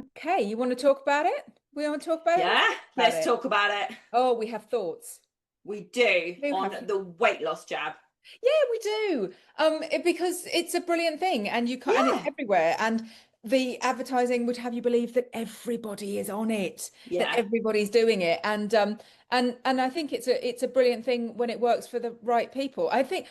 Okay, you want to talk about it? We want to talk about it? Let's Yeah, talk about let's it. talk about it. Oh, we have thoughts. We do We do have. on the weight loss jab. Yeah, we do. Because it's a brilliant thing, and you can and it's Yeah, everywhere. And the advertising would have you believe that everybody is on it, that yeah, everybody's doing it, and I think it's a brilliant thing when it works for the right people. I think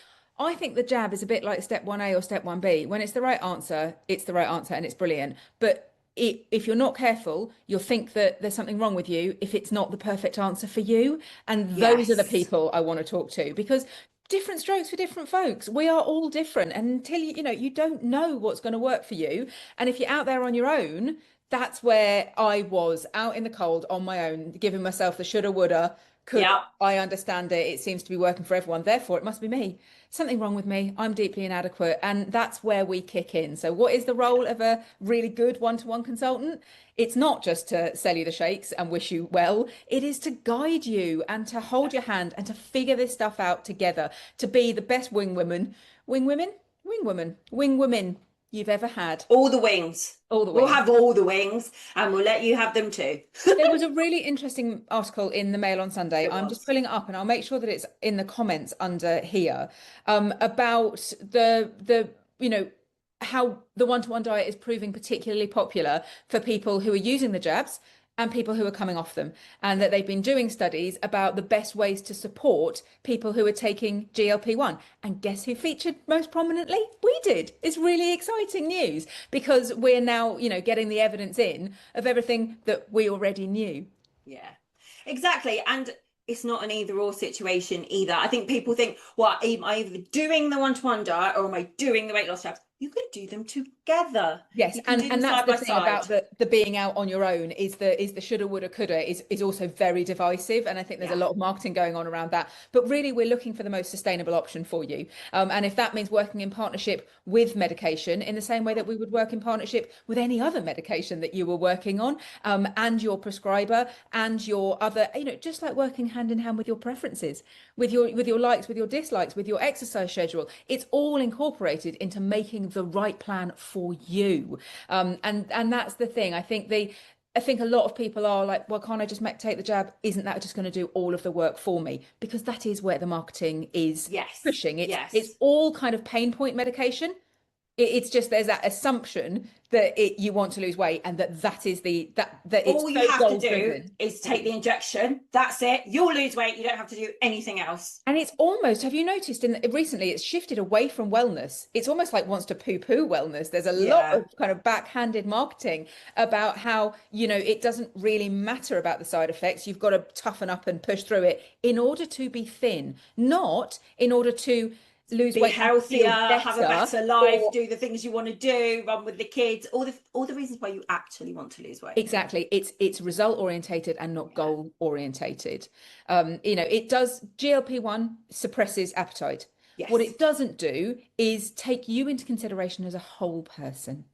the jab is a bit like step 1A or step 1B. When it's the right answer, it's the right answer, and it's brilliant. But if you're not careful, you'll think that there's something wrong with you if it's not the perfect answer for you. And those are the yes. people I want to talk to because different strokes for different folks. We are all different. And until you don't know what's going to work for you. And if you're out there on your own, that's where I was out in the cold on my own, giving myself the shoulda, woulda, coulda. Yeah, I understand it. It seems to be working for everyone. Therefore, it must be me. Something wrong with me. I'm deeply inadequate. And that's where we kick in. So, what is the role of a really good one-to-one consultant? It's not just to sell you the shakes and wish you well. It is to guide you and to hold your hand and to figure this stuff out together, to be the best wing women, wing women you've ever had. all the wings. All the We'll wings. have all the wings and we'll let you have them too. There was a really interesting article in the Mail on Sunday. It I'm just was. pulling it up and I'll make sure that it's in the comments under here, about how the one-to-one diet is proving particularly popular for people who are using the jabs and people who are coming off them, and that they've been doing studies about the best ways to support people who are taking GLP-1. And guess who featured most prominently? We did. It's really exciting news because we're now, getting the evidence in of everything that we already knew. Yeah, exactly. And it's not an either or situation either. I think people think, well, am I either doing the one-to-one diet or am I doing the weight loss jabs? You can do them together. Yes, You can and do them and that's side the by thing side. about the being out on your own is the shoulda, woulda, coulda is also very divisive, and I think there's a Yeah. lot of marketing going on around that. But really, we're looking for the most sustainable option for you, and if that means working in partnership with medication, in the same way that we would work in partnership with any other medication that you were working on, and your prescriber and your other, just like working hand in hand with your preferences, with your likes, with your dislikes, with your exercise schedule, it's all incorporated into making the right plan for you. And that's the thing. I think a lot of people are like, well, can't I just take the jab? Isn't that just going to do all of the work for me? Because that is where the marketing is Yes. pushing. It's Yes. all kind of pain point medication. It's just there's that assumption that you want to lose weight and that is that it's All you so have to goal do driven. is take the injection. That's it. You'll lose weight. You don't have to do anything else. And it's almost, have you noticed recently it's shifted away from wellness? It's almost like wants to poo-poo wellness. There's a lot Yeah. of kind of backhanded marketing about how, it doesn't really matter about the side effects. You've got to toughen up and push through it in order to be thin, not in order to lose Be weight and healthier, feel have a better better life, for. do the things you want to do, run with the kids, all the reasons why you actually want to lose weight. Exactly. It's result orientated and not Yeah. goal orientated. It does GLP-1 suppresses appetite. What Yes. it doesn't do is take you into consideration as a whole person.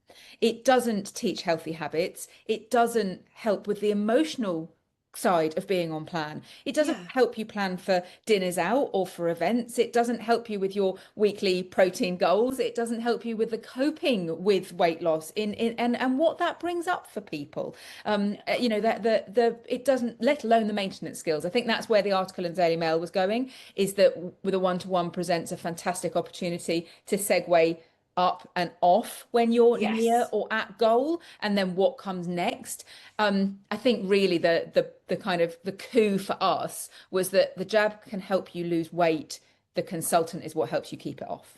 It doesn't teach healthy habits. It doesn't help with the emotional side of being on plan. It doesn't Yeah. help you plan for dinners out or for events. It doesn't help you with your weekly protein goals. It doesn't help you with the coping with weight loss and what that brings up for people. That the it doesn't, let alone the maintenance skills. I think that's where the article in Daily Mail was going, is that with a one-to-one presents a fantastic opportunity to segue up and off when you're near Yes. or at goal, and then what comes next. I think really the kind of the coup for us was that the jab can help you lose weight. The consultant is what helps you keep it off.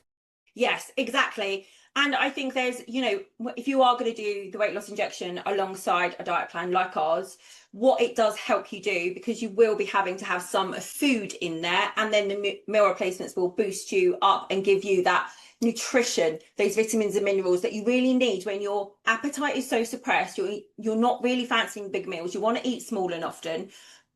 Yes, exactly. And I think there's, if you are going to do the weight loss injection alongside a diet plan like ours, what it does help you do, because you will be having to have some food in there, and then the meal replacements will boost you up and give you that nutrition, those vitamins and minerals that you really need when your appetite is so suppressed. You're not really fancying big meals. You want to eat small and often,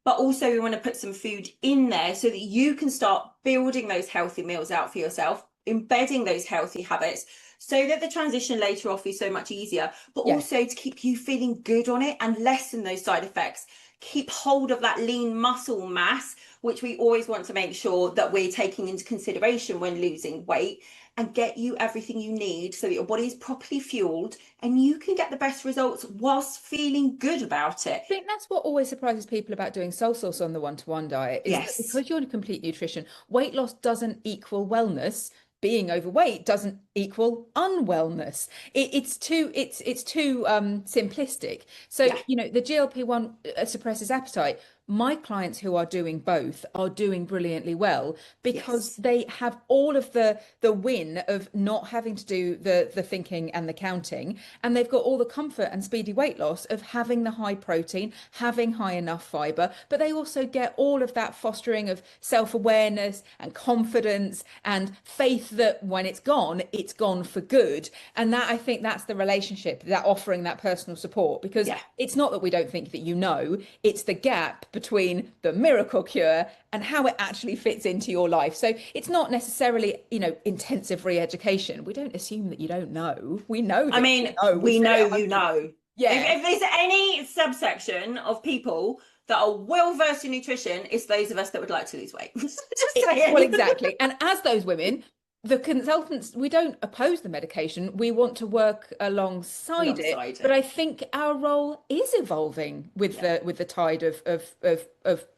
but also we want to put some food in there so that you can start building those healthy meals out for yourself, embedding those healthy habits so that the transition later off is so much easier, but Yes. also to keep you feeling good on it and lessen those side effects. Keep hold of that lean muscle mass, which we always want to make sure that we're taking into consideration when losing weight. and get you everything you need so that your body is properly fueled and you can get the best results whilst feeling good about it. I think that's what always surprises people about doing soul source on the one-to-one diet is that Yes. because you're in complete nutrition, weight loss doesn't equal wellness. Being overweight doesn't equal unwellness. It's too simplistic. So, Yeah. the GLP-1 suppresses appetite. My clients who are doing both are doing brilliantly well because Yes. they have all of the win of not having to do the thinking and the counting, and they've got all the comfort and speedy weight loss of having the high protein, having high enough fiber, but they also get all of that fostering of self-awareness and confidence and faith that when it's gone for good. And that, I think that's the relationship, that offering that personal support, because Yeah. it's not that we don't think that it's the gap between the miracle cure and how it actually fits into your life. So it's not necessarily, intensive re-education. We don't assume that you don't know. We know I that mean, you know. We we said know it you know. Yeah. If there's any subsection of people that are well versed in nutrition, it's those of us that would like to lose weight. Just Well, saying. exactly. And as those women, the consultants, we don't oppose the medication. We want to work alongside it. Alongside But it. I think our role is evolving with Yeah. the tide of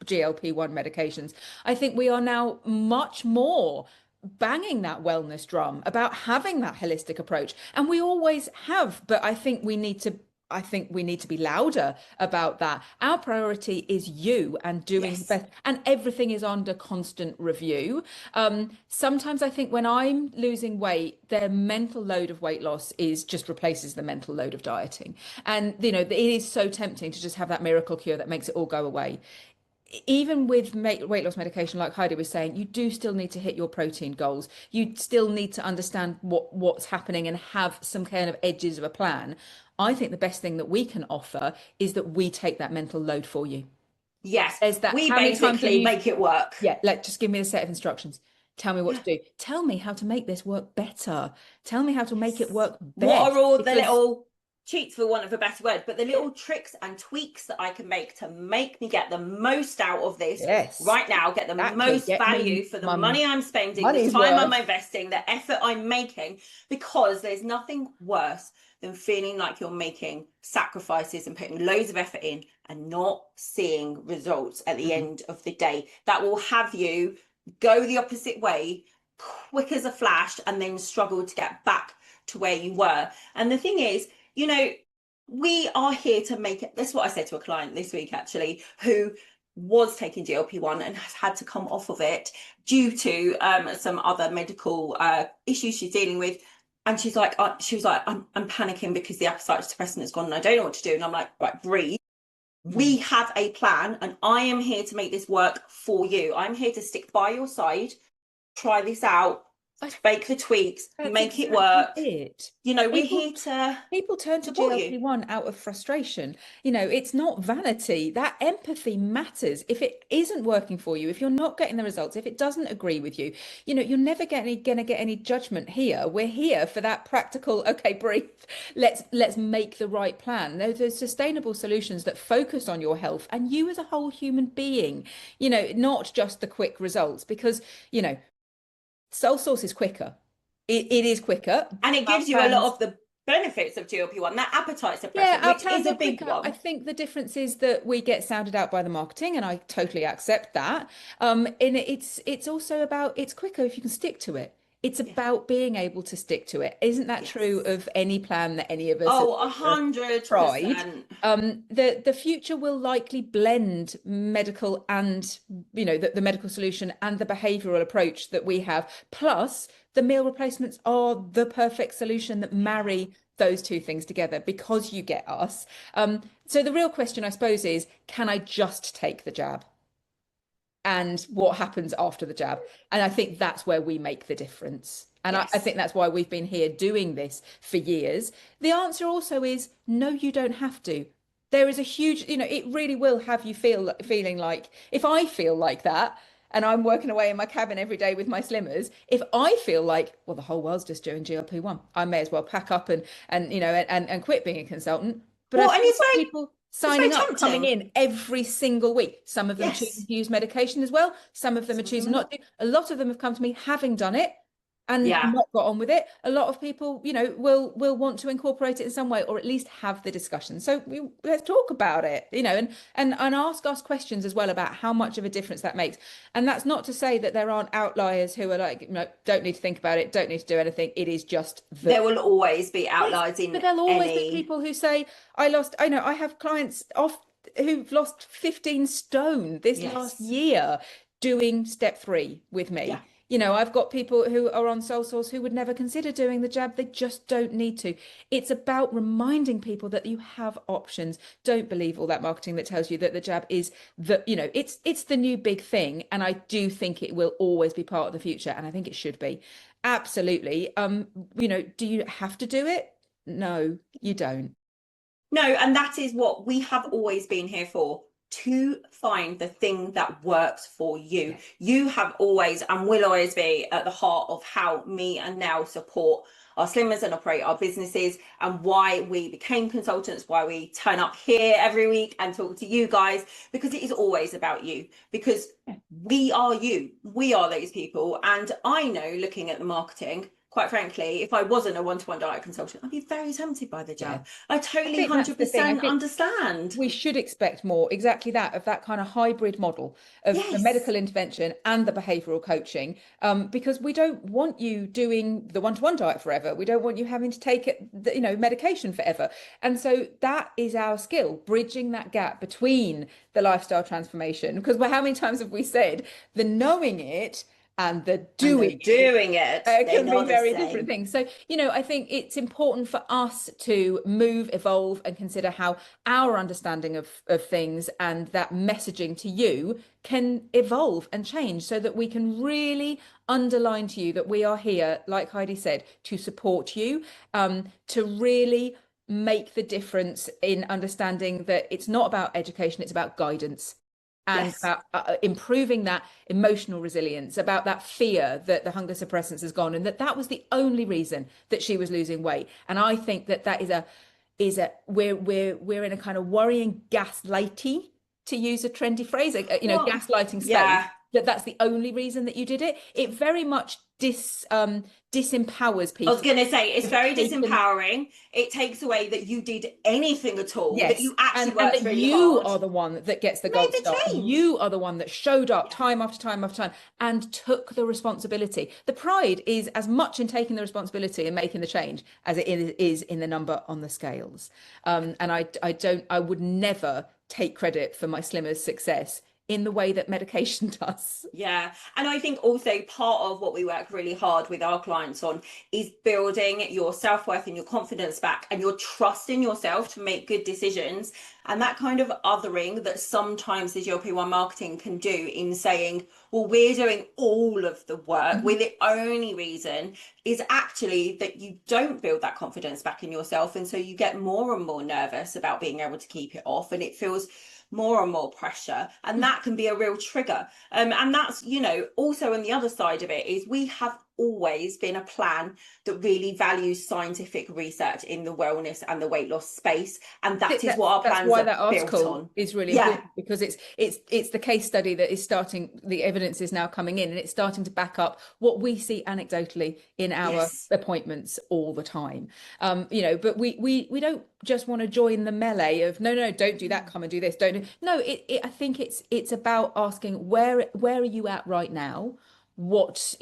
GLP-1 medications. I think we are now much more banging that wellness drum about having that holistic approach. And we always have, but I think we need to be louder about that. Our priority is you and doing the Yes. best, and everything is under constant review. Sometimes I think when I'm losing weight, the mental load of weight loss is just replaces the mental load of dieting. And, it is so tempting to just have that miracle cure that makes it all go away. Even with weight loss medication, like Heidi was saying, you do still need to hit your protein goals. You still need to understand what's happening and have some kind of edges of a plan. I think the best thing that we can offer is that we take that mental load for you. Yes. There's that. We How many times have basically you? make it work. Yeah, like just give me a set of instructions. Tell me what Yeah. to do. Tell me how to make this work better. Tell me how to make it Yes. work What are best. all the Because little cheats, for want of a better word, but the little tricks and tweaks that I can make to make me get the most out of this yes, right now, get the exactly. most Get value me for the my money I'm spending, the money's time I'm worth. investing, the effort I'm making, because there's nothing worse than feeling like you're making sacrifices and putting loads of effort in and not seeing results at the end of the day. That will have you go the opposite way quick as a flash and then struggle to get back to where you were. And the thing is, we are here to make it. That's what I said to a client this week, actually, who was taking GLP-1 and has had to come off of it due to some other medical issues she's dealing with. And she was like, I'm panicking because the appetite suppressant has gone and I don't know what to do. And I'm like, right, breathe. We have a plan and I am here to make this work for you. I'm here to stick by your side, try this out, make the tweaks, That's make it exactly work. it. We're People here to people turn to support you. GLP-1 out of frustration. It's not vanity. That empathy matters. If it isn't working for you, if you're not getting the results, if it doesn't agree with you, you're never gonna get any judgment here. We're here for that practical, okay, breathe. Let's make the right plan. There's sustainable solutions that focus on your health and you as a whole human being, not just the quick results, because, Soul Source is quicker. It is quicker. And it Our gives you a lot plans, of the benefits of GLP-1, that appetite yeah, suppressant, our which is plans a are big quicker. I one. think the difference is that we get sounded out by the marketing, and I totally accept that. And it's also about it's quicker if you can stick to it. It's Yeah. about being able to stick to it. Isn't that true Yes. of any plan that any of us have Oh, ever tried? 100%. The future will likely blend medical and the medical solution and the behavioral approach that we have. Plus, the meal replacements are the perfect solution that marry those two things together because you get us. So the real question, I suppose, is can I just take the jab? And what happens after the jab? And I think that's where we make the difference. And I Yes. think that's why we've been here doing this for years. The answer also is no, you don't have to. There is a huge, it really will have you feeling like if I feel like that and I'm working away in my cabin every day with my slimmers, if I feel like, well, the whole world's just doing GLP-1, I may as well pack up and quit being a consultant. But Well, I've and still got people it's very signing up, coming tempting. in every single week. Some of them choosing Yes. to use medication as well. Some of them are Some of them are choosing not not. to. A lot of them have come to me having done it and Yeah. not got on with it. A lot of people, will want to incorporate it in some way, or at least have the discussion. So let's talk about it, and ask us questions as well about how much of a difference that makes. And that's not to say that there aren't outliers who are like, don't need to think about it, don't need to do anything. It is just There that. will always be Yes, outliers in but there'll always be any. people who say, I know I have clients off who've lost 15 stone this last Yes. year doing step 3 with Yeah. me. I've got people who are on sole source who would never consider doing the jab. They just don't need to. It's about reminding people that you have options. Don't believe all that marketing that tells you that the jab is it's the new big thing. And I do think it will always be part of the future. And I think it should be. Absolutely. Do you have to do it? No, you don't. No, and that is what we have always been here for, to find the thing that works for you. You have always and will always be at the heart of how me and Nell support our slimmers and operate our businesses, and why we became consultants, why we turn up here every week and talk to you guys, because it is always about you, because we are you, we are those people. And I know, looking at the marketing, quite frankly, if I wasn't a one-to-one diet consultant, I'd be very tempted by the jab. I I totally think that's the thing. I 100% think understand. we should expect more exactly that, of that kind of hybrid model of the Yes. medical intervention and the behavioral coaching, because we don't want you doing the one-to-one diet forever. We don't want you having to take medication forever. And so that is our skill, bridging that gap between the lifestyle transformation, because how many times have we said the knowing it and the And the doing it doing it, they're can be not the very different same. things. So, I think it's important for us to move, evolve, and consider how our understanding of things and that messaging to you can evolve and change, so that we can really underline to you that we are here, like Heidi said, to support you, to really make the difference in understanding that it's not about education, it's about guidance, and Yes. about improving that emotional resilience, about that fear that the hunger suppressants has gone, and that was the only reason that she was losing weight. And I think that is a we're in a kind of worrying gaslighty, to use a trendy phrase, Well, gaslighting space, yeah. that's the only reason that you did it. It very much disempowers I was people going to say, it's who've very taken. disempowering. It takes away that you did anything at all, that Yes, you actually and worked that really you hard, are the one that gets the made gold the star. change. You are the one that showed up Yeah. time after time after time and took the responsibility. The pride is as much in taking the responsibility and making the change as it is in the number on the scales. And I would never take credit for my slimmer's success in the way that medication does. Yeah. And I think also part of what we work really hard with our clients on is building your self-worth and your confidence back, and your trust in yourself to make good decisions. And that kind of othering that sometimes the GLP-1 marketing can do, in saying, well, we're doing all of the work, we're the only reason, is actually that you don't build that confidence back in yourself. And so you get more and more nervous about being able to keep it off, and it feels more and more pressure, and that can be a real trigger. And that's, also on the other side of it is, we have always been a plan that really values scientific research in the wellness and the weight loss space, and that is what our That's plans why are that built article on. is really Yeah. important, because it's the case study that is starting, the evidence is now coming in, and it's starting to back up what we see anecdotally in our Yes. appointments all the time. But we don't just want to join the melee of no, don't do that, come and do this, don't do. No, I think it's about asking, where are you at right now? What,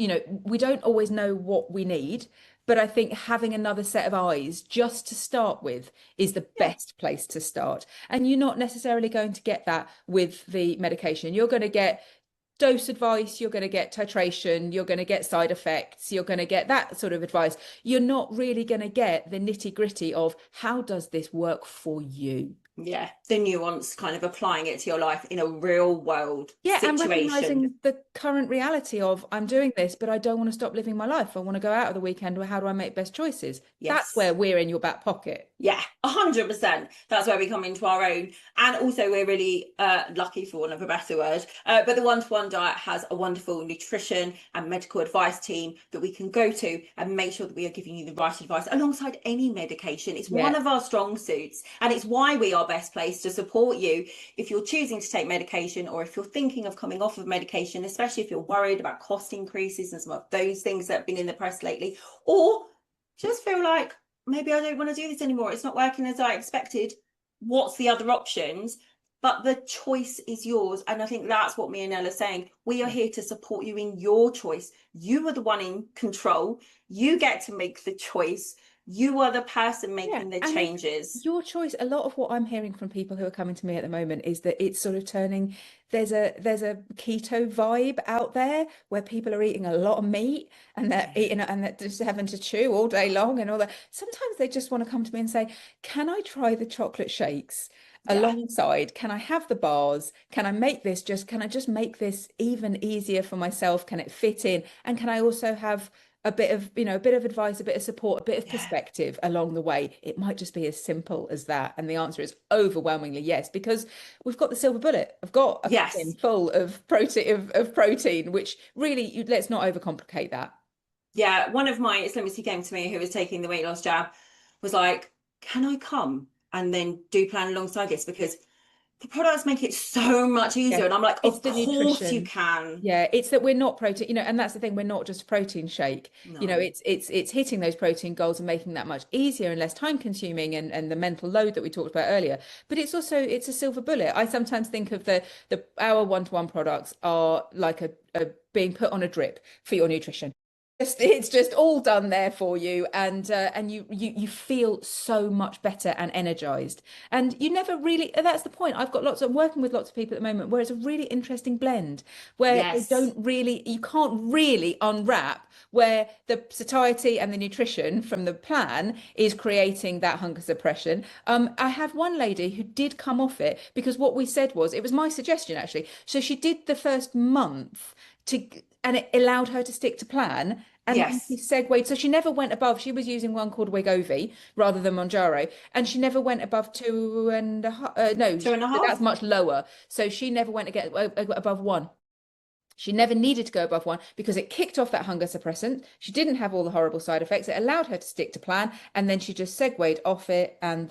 we don't always know what we need, but I think having another set of eyes just to start with is the Yeah. best place to start. And you're not necessarily going to get that with the medication. You're going to get dose advice, you're going to get titration, you're going to get side effects, you're going to get that sort of advice. You're not really going to get the nitty-gritty of, how does this work for you? Yeah, the nuance, kind of applying it to your life in a real world Yeah, and situation. recognizing the current reality of, I'm doing this, but I don't want to stop living my life. I want to go out of the weekend. How do I make best choices? That's Yes. where we're in your back pocket. Yeah, 100%. That's where we come into our own. And also, we're really lucky, for want of a better word. But the one-to-one diet has a wonderful nutrition and medical advice team that we can go to and make sure that we are giving you the right advice alongside any medication. It's one Yeah. of our strong suits, and it's why we are best placed to support you if you're choosing to take medication, or if you're thinking of coming off of medication, especially if you're worried about cost increases and some of those things that have been in the press lately, or just feel like maybe I don't want to do this anymore, it's not working as I expected. What's the other options? But the choice is yours. And I think that's what me and Nelle are saying. We are here to support you in your choice. You are the one in control. You get to make the choice. You are the person making the changes. Your choice. A lot of what I'm hearing from people who are coming to me at the moment is that it's sort of turning, there's a keto vibe out there where people are eating a lot of meat, and they're eating and they're just having to chew all day long and all that. Sometimes they just want to come to me and say, can I try the chocolate shakes alongside? Can I have the bars? Can I just make this even easier for myself? Can it fit in? And can I also have a bit of, a bit of advice, a bit of support, a bit of perspective along the way? It might just be as simple as that. And the answer is overwhelmingly yes, because we've got the silver bullet. I've got a tin full of protein, which really, let's not overcomplicate that. Yeah, one of my Islamic came to me who was taking the weight loss jab, was like, can I come and then do plan alongside this? Because the products make it so much easier. And I'm like, of course you can. Yeah, it's that we're not protein, and that's the thing, we're not just a protein shake. No. It's hitting those protein goals and making that much easier and less time consuming, and the mental load that we talked about earlier. But it's a silver bullet. I sometimes think of our one-to-one products are like a being put on a drip for your nutrition. It's just all done there for you, and you feel so much better and energized. And you never really, that's the point. I'm working with lots of people at the moment where it's a really interesting blend where you can't really unwrap where the satiety and the nutrition from the plan is creating that hunger suppression. I have one lady who did come off it because what we said was, it was my suggestion actually. So she did the first month and it allowed her to stick to plan. And she segued. So she never went above, she was using one called Wegovy rather than Monjaro. And she never went above 2.5, no, 2.5. That's much lower. So she never went above 1. She never needed to go above 1 because it kicked off that hunger suppressant. She didn't have all the horrible side effects. It allowed her to stick to plan. And then she just segued off it. And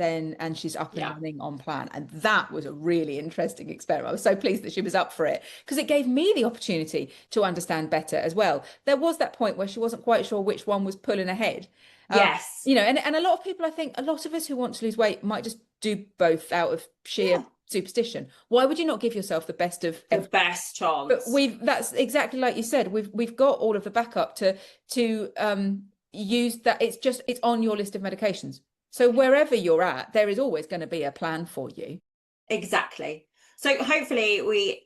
she's up and running on plan. And that was a really interesting experiment. I was so pleased that she was up for it because it gave me the opportunity to understand better as well. There was that point where she wasn't quite sure which one was pulling ahead. Yes. And a lot of people, I think a lot of us who want to lose weight might just do both out of sheer superstition. Why would you not give yourself the best of the best chance? But that's exactly like you said, we've got all of the backup to use that. It's on your list of medications. So wherever you're at, there is always going to be a plan for you. Exactly. So hopefully we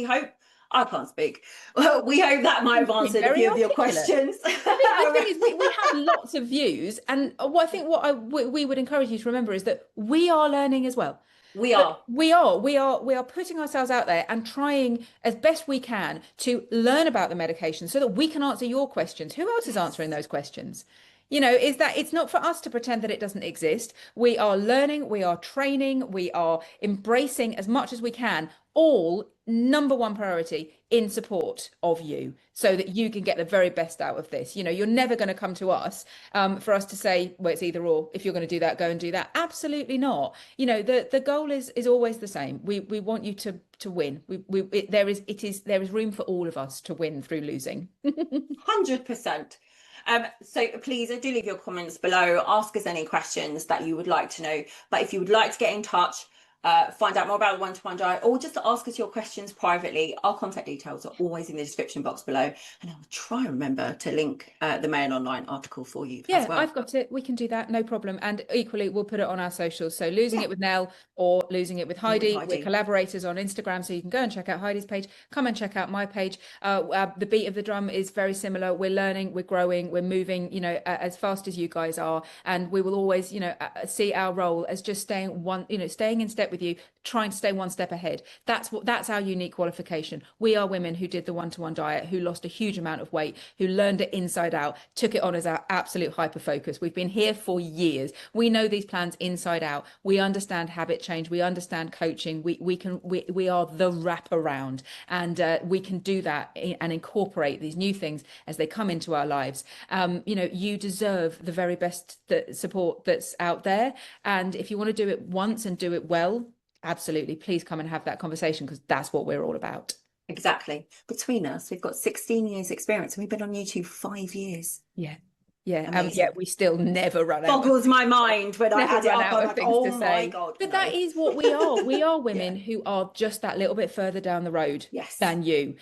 hope, I can't speak. Well, we hope that might have answered a few of your questions. The thing is, we have lots of views, and we would encourage you to remember is that we are learning as well. We are putting ourselves out there and trying as best we can to learn about the medication so that we can answer your questions. Who else is answering those questions? Is that it's not for us to pretend that it doesn't exist. We are learning, we are training, we are embracing as much as we can, all number one priority in support of you so that you can get the very best out of this. You're never going to come to us for us to say, well, it's either or. If you're going to do that, go and do that. Absolutely not. The goal is always the same. We want you to win. There is room for all of us to win through losing. 100%. So please do leave your comments below. Ask us any questions that you would like to know. But if you would like to get in touch, find out more about the one-to-one diet, or just ask us your questions privately, our contact details are always in the description box below, and I will try and remember to link the Mail Online article for you as well. I've got it, we can do that, no problem. And equally we'll put it on our socials, so Losing It with Nelle or Losing It with Heidi. We're collaborators on Instagram, so you can go and check out Heidi's page, come and check out my page. The beat of the drum is very similar. We're learning, we're growing, we're moving as fast as you guys are, and we will always see our role as just staying in step with you, trying to stay one step ahead. That's our unique qualification. We are women who did the one-to-one diet, who lost a huge amount of weight, who learned it inside out, took it on as our absolute hyper focus. We've been here for years. We know these plans inside out. We understand habit change. We understand coaching. We are the wraparound, and we can do that and incorporate these new things as they come into our lives. You deserve the very best support that's out there, and if you want to do it once and do it well, absolutely, please come and have that conversation, because that's what we're all about. Exactly. Between us, we've got 16 years experience, and we've been on YouTube 5 years. Yeah, Amazing. we still never run out. Boggles my mind when I add it up. I'm like, things oh to my say. God. But no. that is what we are. We are women who are just that little bit further down the road Yes. than you.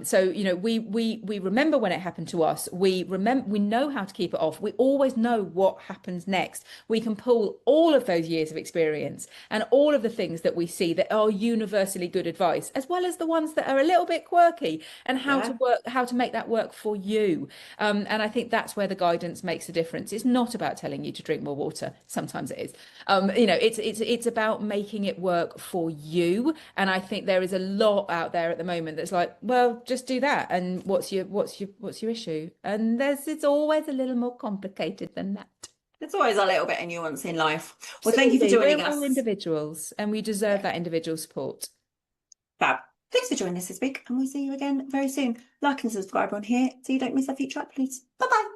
So we remember when it happened to us. We know how to keep it off. We always know what happens next. We can pull all of those years of experience and all of the things that we see that are universally good advice, as well as the ones that are a little bit quirky, and how to make that work for you. And I think that's where the guidance makes a difference. It's not about telling you to drink more water. Sometimes it is. It's about making it work for you. And I think there is a lot out there at the moment that's like, well, just do that. And what's your issue? And it's always a little more complicated than that. There's always a little bit of nuance in life. Well, thank you for joining us. We're all individuals, and we deserve that individual support. Fab. Thanks for joining us this week, and we'll see you again very soon. Like and subscribe on here so you don't miss our future uploads. Bye bye.